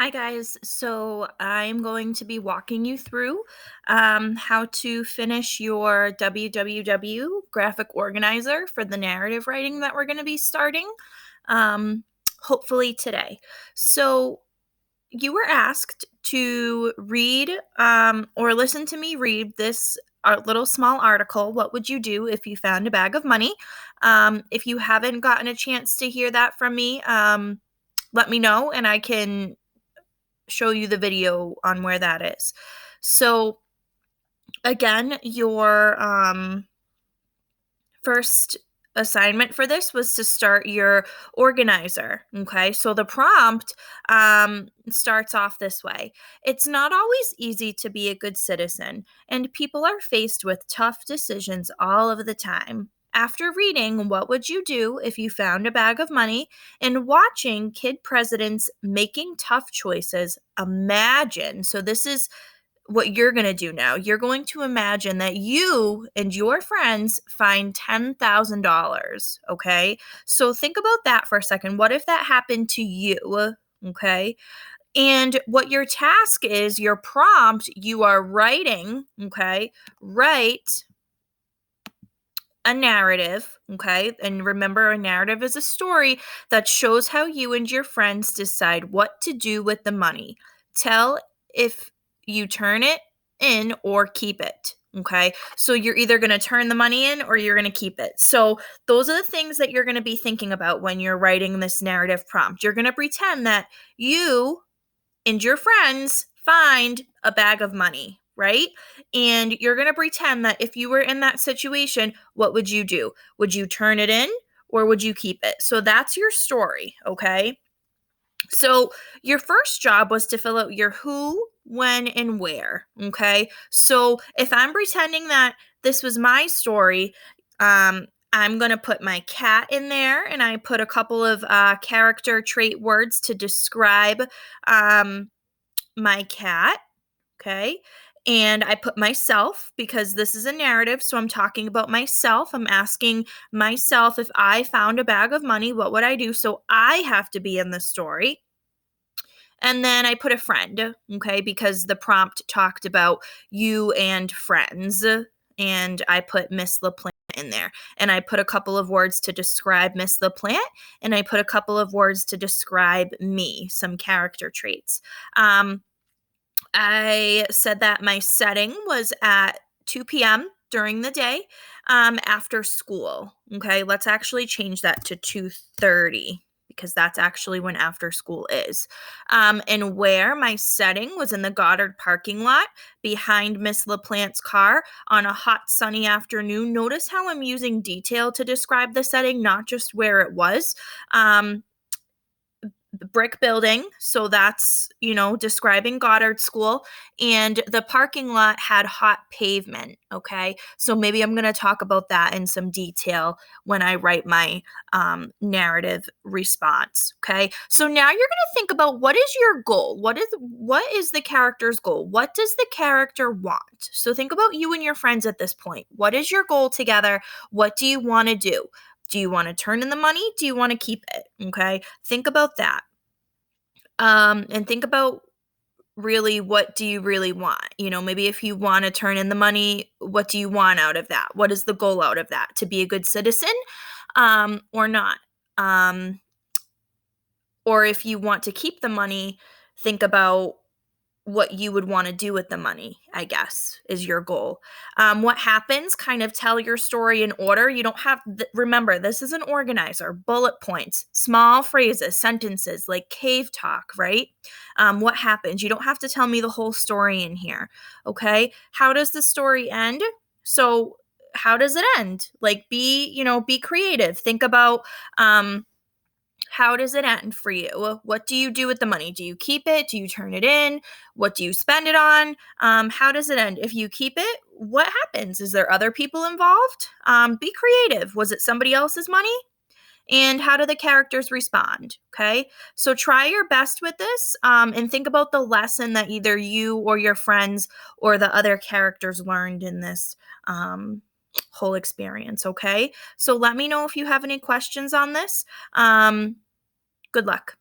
Hi guys, so I'm going to be walking you through how to finish your WWW graphic organizer for the narrative writing that we're going to be starting, um, hopefully today. So you were asked to read or listen to me read this little small article. What would you do if you found a bag of money? If you haven't gotten a chance to hear that from me, let me know and I can show you the video on where that is. So again, your first assignment for this was to start your organizer. Okay, so the prompt starts off this way. It's not always easy to be a good citizen, and people are faced with tough decisions all of the time. After reading What Would You Do If You Found a Bag of Money and watching kid presidents making tough choices, imagine. So, this is what you're going to do now. You're going to imagine that you and your friends find $10,000. Okay. So think about that for a second. What if that happened to you? Okay. And what your task is, your prompt, you are writing. Okay. Write a narrative. Okay. And remember, a narrative is a story that shows how you and your friends decide what to do with the money. Tell if you turn it in or keep it. Okay. So you're either going to turn the money in or you're going to keep it. So those are the things that you're going to be thinking about when you're writing this narrative prompt. You're going to pretend that you and your friends find a bag of money, right? And you're going to pretend that if you were in that situation, what would you do? Would you turn it in or would you keep it? So that's your story, okay? So your first job was to fill out your who, when, and where, okay? So if I'm pretending that this was my story, I'm going to put my cat in there and I put a couple of character trait words to describe um, my cat, okay? And I put myself because this is a narrative. So I'm talking about myself. I'm asking myself, if I found a bag of money, what would I do? So I have to be in the story. And then I put a friend, okay, because the prompt talked about you and friends. And I put Miss LaPlante in there. And I put a couple of words to describe Miss LaPlante. And I put a couple of words to describe me, some character traits. I said that my setting was at 2 p.m. during the day after school. Okay, let's actually change that to 2:30 because that's actually when after school is. And where my setting was in the Goddard parking lot behind Miss LaPlante's car on a hot sunny afternoon. Notice how I'm using detail to describe the setting, not just where it was. Brick building. So that's, describing Goddard School. And the parking lot had hot pavement. Okay. So maybe I'm going to talk about that in some detail when I write my narrative response. Okay. So now you're going to think about, what is your goal? What is the character's goal? What does the character want? So think about you and your friends at this point. What is your goal together? What do you want to do? Do you want to turn in the money? Do you want to keep it? Okay. Think about that. And think about, really, what do you really want? Maybe if you want to turn in the money, what do you want out of that? What is the goal out of that? To be a good citizen or not? Um, or if you want to keep the money, think about what you would want to do with the money, I guess, is your goal. What happens, kind of tell your story in order. You don't have, remember, this is an organizer, bullet points, small phrases, sentences like cave talk, right? What happens? You don't have to tell me the whole story in here, okay? How does the story end? So, how does it end? Like, be creative. Think about, how does it end for you? What do you do with the money? Do you keep it? Do you turn it in? What do you spend it on? How does it end? If you keep it, what happens? Is there other people involved? Be creative. Was it somebody else's money? And how do the characters respond? Okay, so try your best with this and think about the lesson that either you or your friends or the other characters learned in this whole experience. Okay, so let me know if you have any questions on this. Good luck.